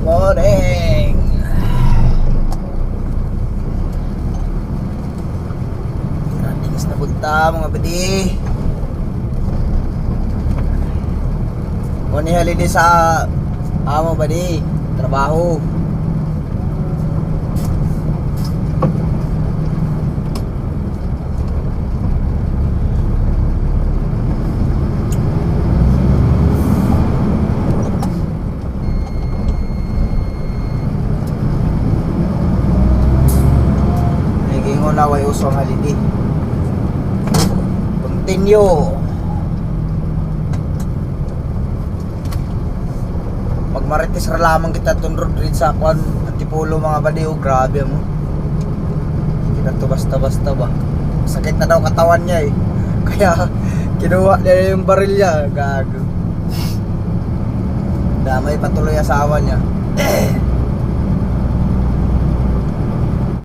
morning. Gratis na punta mga badi. Kung holiday sa amo badi, trabaho. Naway usong holiday. Continue. Magmarites ra lamang kita tunrod rin sa kwan Antipolo mga baliw. Grabe mo. Hindi na to basta-basta ba. Sakit na daw katawan niya eh. Kaya kinuha niya yung baril niya. Gago. Damay patuloy asawa niya.